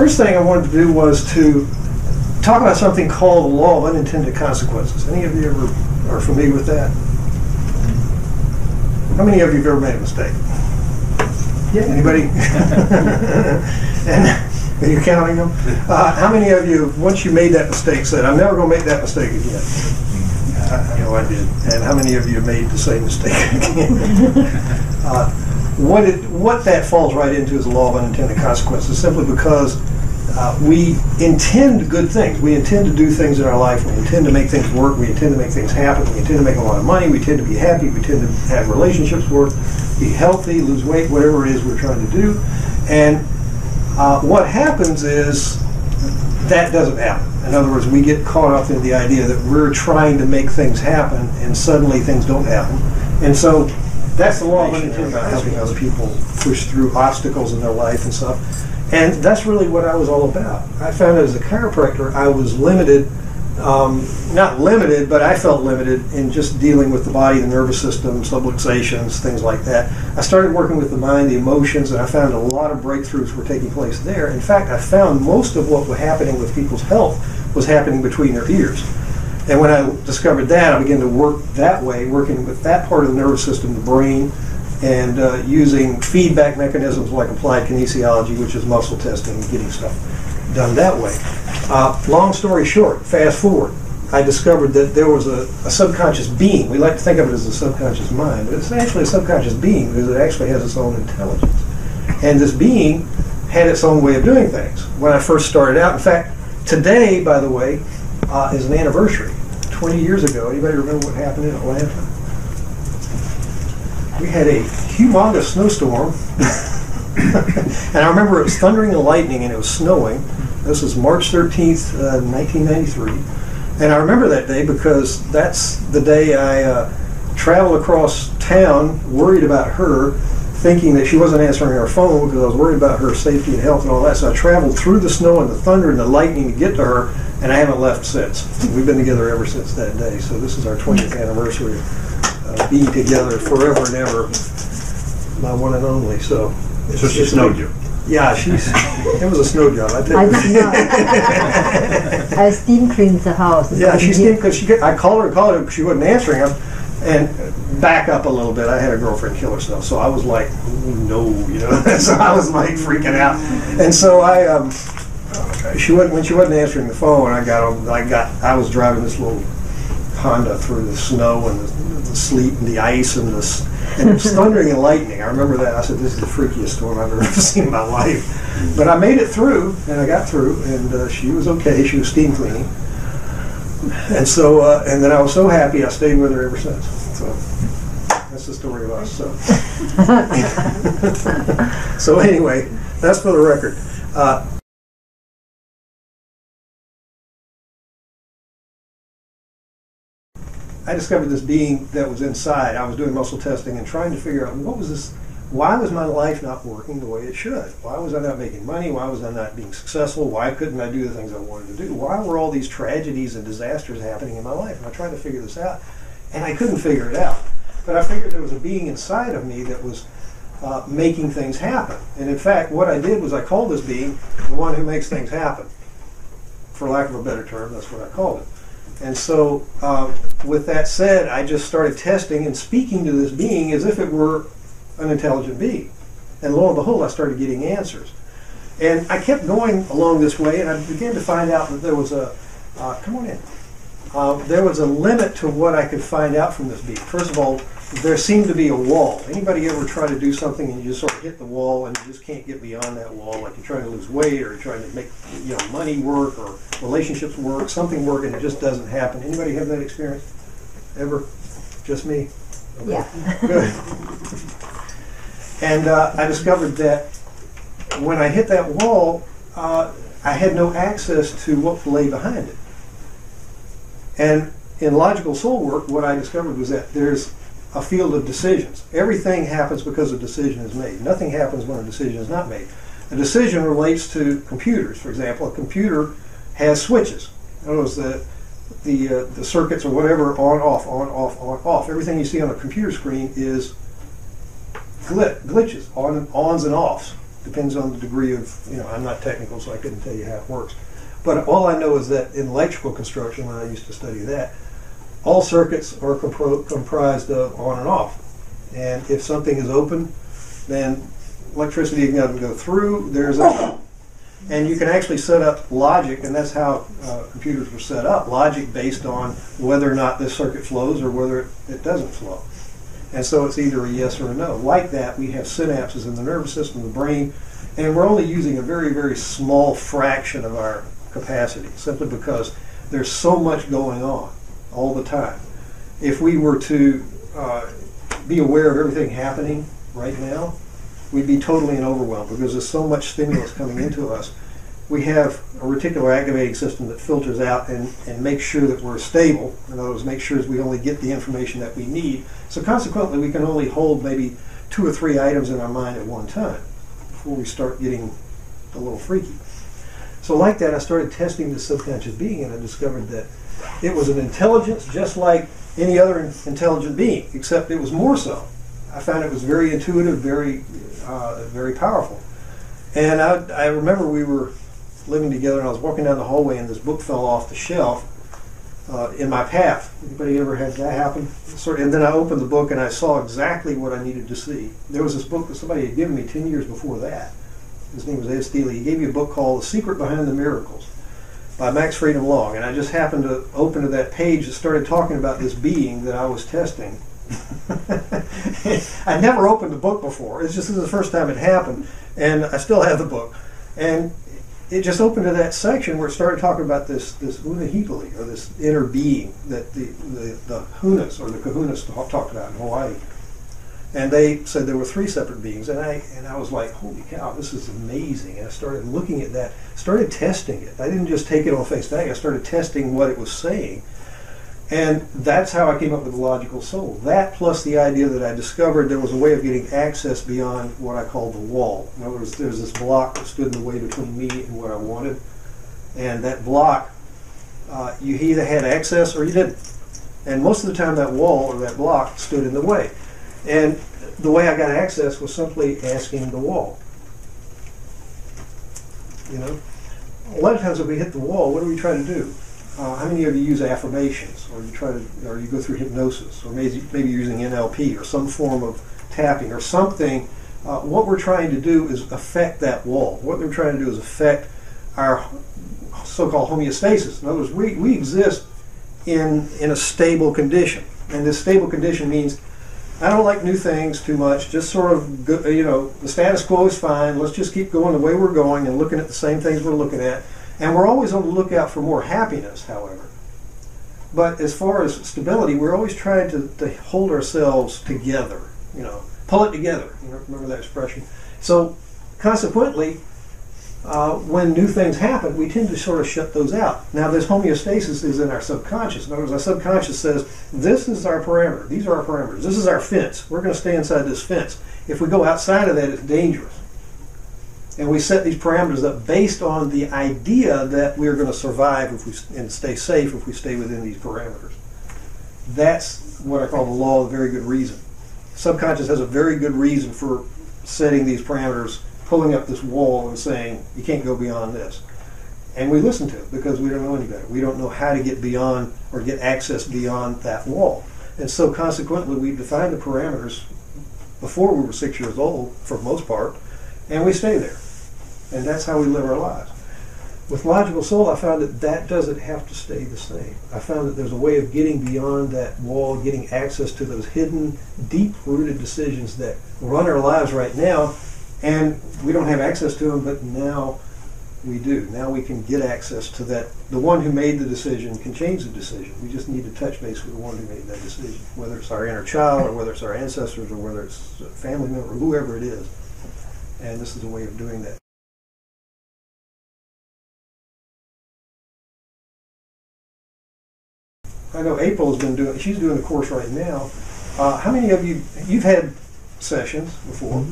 first thing I wanted to do was to talk about something called the law of unintended consequences. Any of you ever are familiar with that? How many of you have ever made a mistake? Yeah. Anybody? And are you counting them? How many of you, once you made that mistake, said, "I'm never going to make that mistake again"? I know I did. And how many of you made the same mistake again? What that falls right into is the law of unintended consequences, simply because we intend good things. We intend to do things in our life. We intend to make things work. We intend to make things happen. We intend to make a lot of money. We tend to be happy. We tend to have relationships work, be healthy, lose weight, whatever it is we're trying to do. And what happens is that doesn't happen. In other words, we get caught up in the idea that we're trying to make things happen, and suddenly things don't happen. And so that's the law of unintended about helping other people push through obstacles in their life and stuff. And that's really what I was all about. I found that as a chiropractor, I was limited, not limited, but I felt limited in just dealing with the body, the nervous system, subluxations, things like that. I started working with the mind, the emotions, and I found a lot of breakthroughs were taking place there. In fact, I found most of what was happening with people's health was happening between their ears. And when I discovered that, I began to work that way, working with that part of the nervous system, the brain, and using feedback mechanisms like applied kinesiology, which is muscle testing and getting stuff done that way. Long story short, fast forward, I discovered that there was a subconscious being. We like to think of it as a subconscious mind, but it's actually a subconscious being because it actually has its own intelligence. And this being had its own way of doing things. When I first started out, in fact, today, by the way, is an anniversary. 20 years ago, anybody remember what happened in Atlanta? We had a humongous snowstorm, and I remember it was thundering and lightning, and it was snowing. This was March 13th, 1993, and I remember that day because that's the day I traveled across town, worried about her, thinking that she wasn't answering her phone because I was worried about her safety and health and all that. So I traveled through the snow and the thunder and the lightning to get to her, and I haven't left since. We've been together ever since that day. So this is our 20th anniversary. Be together forever and ever, my one and only. So she snowed you. Yeah, it was a snow job. I steam cleaned the house. Yeah, she steamed because I called her, because she wasn't answering him. And back up a little bit, I had a girlfriend kill herself, so I was like, no, so I was like freaking out. And so when she wasn't answering the phone, I was driving this little Honda through the snow and the sleet and the ice and it was thundering and lightning. I remember that. I said, this is the freakiest storm I've ever seen in my life. But I made it through, and I got through, and she was okay. She was steam cleaning. And so, and then I was so happy I stayed with her ever since. So that's the story of us. So anyway, that's for the record. I discovered this being that was inside. I was doing muscle testing and trying to figure out what was this. Why was my life not working the way it should? Why was I not making money? Why was I not being successful? Why couldn't I do the things I wanted to do? Why were all these tragedies and disasters happening in my life? And I tried to figure this out, and I couldn't figure it out. But I figured there was a being inside of me that was making things happen. And in fact, what I did was I called this being the one who makes things happen. For lack of a better term, that's what I called it. And so, with that said, I just started testing and speaking to this being as if it were an intelligent being. And lo and behold, I started getting answers. And I kept going along this way, and I began to find out that there was there was a limit to what I could find out from this being. First of all, there seemed to be a wall. Anybody ever try to do something and you just sort of hit the wall and you just can't get beyond that wall, like you're trying to lose weight or you're trying to make money work or relationships work, something work, and it just doesn't happen. Anybody have that experience? Ever? Just me? Okay. Yeah. Good. And I discovered that when I hit that wall, I had no access to what lay behind it. And in logical soul work, what I discovered was that there's a field of decisions. Everything happens because a decision is made. Nothing happens when a decision is not made. A decision relates to computers. For example, a computer has switches. In other words, the circuits or whatever, on, off, on, off, on, off. Everything you see on a computer screen is glitches, ons and offs, Depends on the degree of, I'm not technical, so I couldn't tell you how it works. But all I know is that in electrical construction, when I used to study that, all circuits are comprised of on and off. And if something is open, then electricity can go through. And you can actually set up logic, and that's how computers were set up, logic based on whether or not this circuit flows or whether it doesn't flow. And so it's either a yes or a no. Like that, we have synapses in the nervous system, the brain, and we're only using a very, very small fraction of our capacity, simply because there's so much going on all the time. If we were to be aware of everything happening right now, we'd be totally overwhelmed because there's so much stimulus coming into us. We have a reticular activating system that filters out and makes sure that we're stable. In other words, make sure we only get the information that we need. So consequently, we can only hold maybe 2 or 3 items in our mind at one time before we start getting a little freaky. So like that, I started testing the subconscious being, and I discovered that it was an intelligence just like any other intelligent being, except it was more so. I found it was very intuitive, very powerful. And I remember we were living together, and I was walking down the hallway, and this book fell off the shelf in my path. Anybody ever had that happen? And then I opened the book, and I saw exactly what I needed to see. There was this book that somebody had given me 10 years before that. His name was Ed Steele. He gave me a book called The Secret Behind the Miracles by Max Freedom Long. And I just happened to open to that page that started talking about this being that I was testing. I never opened the book before. This is the first time it happened. And I still have the book. And it just opened to that section where it started talking about this Unahipali, or this inner being that the Hunas, or the Kahunas, talked about in Hawaii. And they said there were 3 separate beings, and I was like, holy cow, this is amazing. And I started looking at that, started testing it. I didn't just take it on face value. I started testing what it was saying. And that's how I came up with the logical soul. That plus the idea that I discovered there was a way of getting access beyond what I call the wall. In other words, there's this block that stood in the way between me and what I wanted. And that block, you either had access or you didn't. And most of the time that wall or that block stood in the way. And the way I got access was simply asking the wall. A lot of times if we hit the wall, what do we try to do? How many of you use affirmations, or you go through hypnosis, or maybe you're using NLP or some form of tapping or something? What we're trying to do is affect that wall. What we're trying to do is affect our so-called homeostasis. In other words, we exist in a stable condition, and this stable condition means I don't like new things too much. Just sort of, the status quo is fine. Let's just keep going the way we're going and looking at the same things we're looking at. And we're always on the lookout for more happiness, however. But as far as stability, we're always trying to hold ourselves together, pull it together. Remember that expression? So consequently, when new things happen, we tend to sort of shut those out. Now, this homeostasis is in our subconscious. In other words, our subconscious says, this is our parameter. These are our parameters. This is our fence. We're going to stay inside this fence. If we go outside of that, it's dangerous. And we set these parameters up based on the idea that we're going to survive and stay safe if we stay within these parameters. That's what I call the law of very good reason. Subconscious has a very good reason for setting these parameters, pulling up this wall and saying, you can't go beyond this. And we listen to it because we don't know any better. We don't know how to get beyond or get access beyond that wall. And so consequently, we defined the parameters before we were 6 years old, for the most part, and we stay there. And that's how we live our lives. With Logical Soul, I found that doesn't have to stay the same. I found that there's a way of getting beyond that wall, getting access to those hidden, deep-rooted decisions that run our lives right now, and we don't have access to them, but now we do. Now we can get access to that. The one who made the decision can change the decision. We just need to touch base with the one who made that decision, whether it's our inner child, or whether it's our ancestors, or whether it's a family member, whoever it is. And this is a way of doing that. I know April has been she's doing the course right now. How many of you've had sessions before?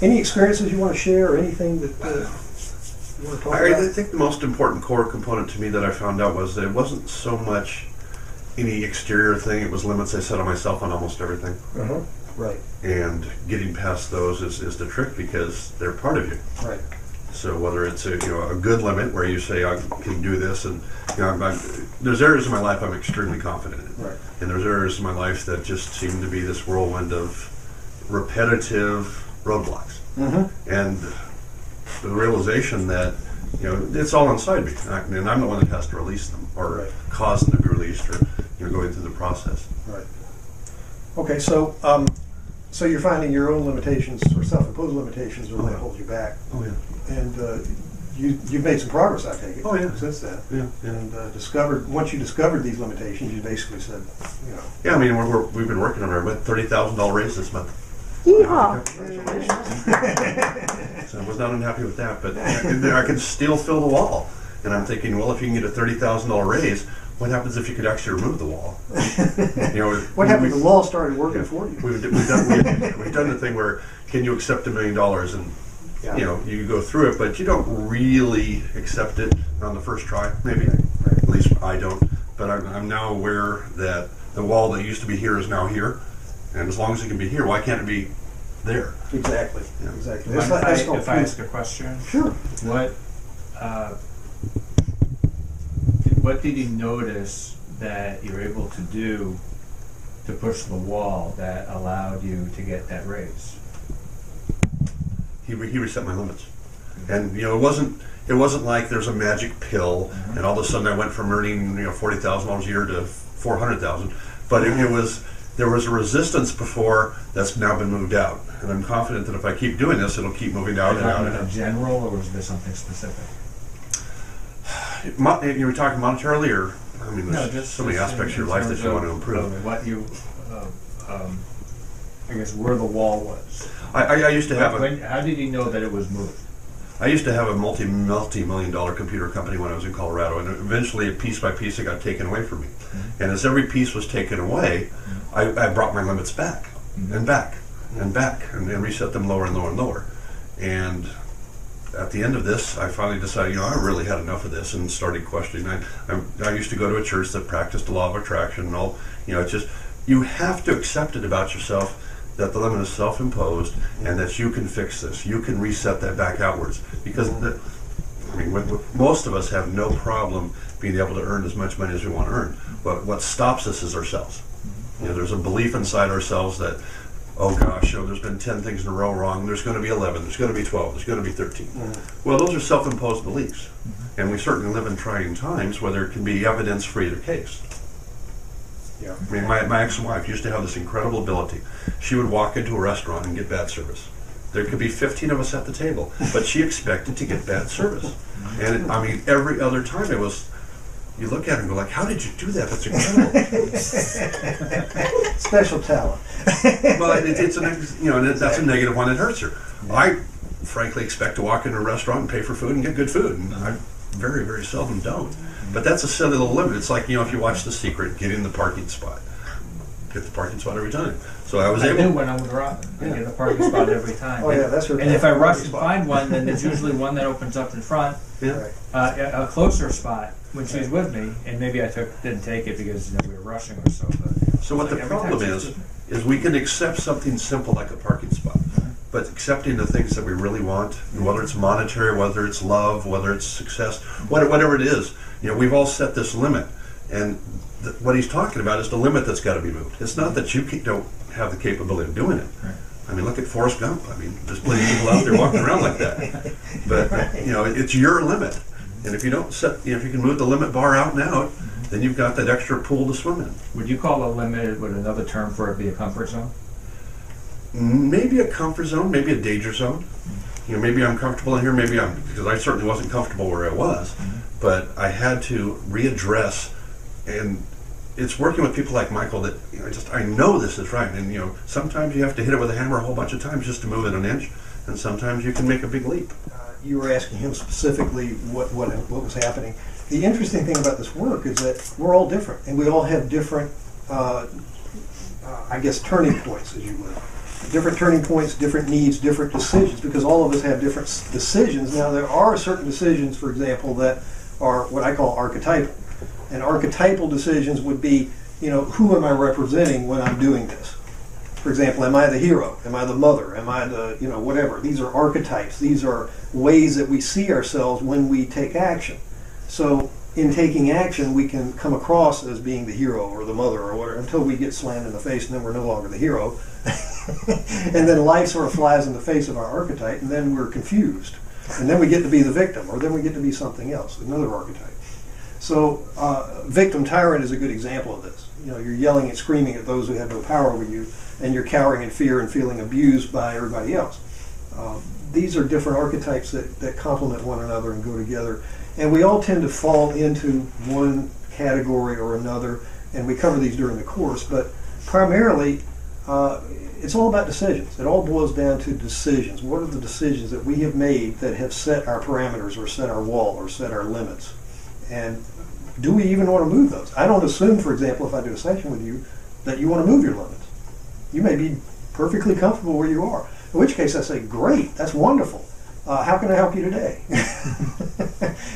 Any experiences you want to share, or anything that you want to talk about? I think the most important core component to me that I found out was that it wasn't so much any exterior thing, it was limits I set on myself on almost everything. Right. And getting past those is the trick because they're part of you. Right. So whether it's a good limit where you say I can do this, and there's areas in my life I'm extremely confident in, Right. and there's areas in my life that just seem to be this whirlwind of repetitive roadblocks, and the realization that it's all inside me, and I'm the one that has to release them or cause them to be released, or going through the process. Right. Okay, so so you're finding your own limitations or self-imposed limitations are what hold you back. Oh yeah. And you've made some progress, I take it. Oh yeah. Since then. Yeah. And once you discovered these limitations, you basically said, Yeah, I mean we've been working on our $30,000 raise this month. Yeehaw! So I was not unhappy with that, but I can still fill the wall. And I'm thinking, well, if you can get a $30,000 raise, what happens if you could actually remove the wall? What happened if the wall started working for you? We've done the thing where, can you accept $1 million? And you go through it, but you don't really accept it on the first try. Maybe, at least I don't. But I'm now aware that the wall that used to be here is now here, and as long as it can be here, why can't it be there? Exactly. Yeah. Exactly. If I ask a question, sure. What did you notice that you're able to do to push the wall that allowed you to get that raise? He reset my limits, and it wasn't like there's a magic pill, and all of a sudden I went from earning $40,000 a year to $400,000. But there was a resistance before that's now been moved out, and I'm confident that if I keep doing this, it'll keep moving out and out. In general, or was there something specific? You were talking monetarily, or there's just so many aspects of your life that you want to improve. What you, I guess, where the wall was. I used to have how did you know that it was moved? I used to have a multi-million-dollar computer company when I was in Colorado, and eventually, piece by piece, it got taken away from me. And as every piece was taken away, I brought my limits back and back and back, and reset them lower and lower and lower. And at the end of this, I finally decided, I really had enough of this, and started questioning. I used to go to a church that practiced the law of attraction, and all. It's just you have to accept it about yourself that the limit is self-imposed, and that you can fix this. You can reset that back outwards, because most of us have no problem being able to earn as much money as we want to earn. But what stops us is ourselves. There's a belief inside ourselves that, oh gosh, there's been 10 things in a row wrong. There's going to be 11. There's going to be 12. There's going to be 13. Well, those are self-imposed beliefs, and we certainly live in trying times where there can be evidence for either case. Yeah. My ex-wife used to have this incredible ability. She would walk into a restaurant and get bad service. There could be 15 of us at the table, but she expected to get bad service. And every other time it was, you look at her and go like, how did you do that? That's incredible. Special talent. Well, that's a negative one that hurts her. I frankly expect to walk into a restaurant and pay for food and get good food, and I very, very seldom don't. But that's a silly little limit. It's like, if you watch The Secret, get in the parking spot. Get the parking spot every time. So I knew when I would Robin. I get the parking spot every time. Oh yeah, that's her. And if I rush to find one, then there's usually one that opens up in front. Yeah. A closer spot when she's with me, and maybe I didn't take it because we were rushing or so. So what the problem is we can accept something simple like a parking spot, but accepting the things that we really want, whether it's monetary, whether it's love, whether it's success, whatever it is, we've all set this limit, and what he's talking about is the limit that's got to be moved. It's not that you don't have the capability of doing it. Right. Look at Forrest Gump. There's plenty of people out there walking around like that. But it's your limit, and if you don't if you can move the limit bar out and out, then you've got that extra pool to swim in. Would you call a limit? Would another term for it be a comfort zone? Maybe a comfort zone, maybe a danger zone. Maybe I'm comfortable in here, because I certainly wasn't comfortable where I was, but I had to readdress, and it's working with people like Michael that I know this is right, and sometimes you have to hit it with a hammer a whole bunch of times just to move it an inch, and sometimes you can make a big leap. You were asking him specifically what was happening. The interesting thing about this work is that we're all different, and we all have different, turning points, as you would. Different turning points, different needs, different decisions, because all of us have different decisions. Now, there are certain decisions, for example, that are what I call archetypal. And archetypal decisions would be, who am I representing when I'm doing this? For example, am I the hero? Am I the mother? Am I the, whatever? These are archetypes. These are ways that we see ourselves when we take action. So in taking action, we can come across as being the hero or the mother or whatever until we get slammed in the face, and then we're no longer the hero. And then life sort of flies in the face of our archetype, and then we're confused. And then we get to be the victim, or then we get to be something else, another archetype. So victim tyrant is a good example of this. You're yelling and screaming at those who have no power over you, and you're cowering in fear and feeling abused by everybody else. These are different archetypes that complement one another and go together. And we all tend to fall into one category or another, and we cover these during the course, but primarily it's all about decisions. It all boils down to decisions. What are the decisions that we have made that have set our parameters or set our wall or set our limits? And do we even want to move those? I don't assume, for example, if I do a session with you, that you want to move your limits. You may be perfectly comfortable where you are, in which case I say, great, that's wonderful. How can I help you today?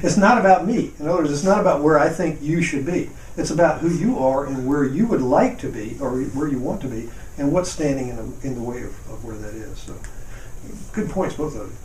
It's not about me. In other words, it's not about where I think you should be. It's about who you are and where you would like to be or where you want to be and what's standing in the way of where that is. So, good points, both of you.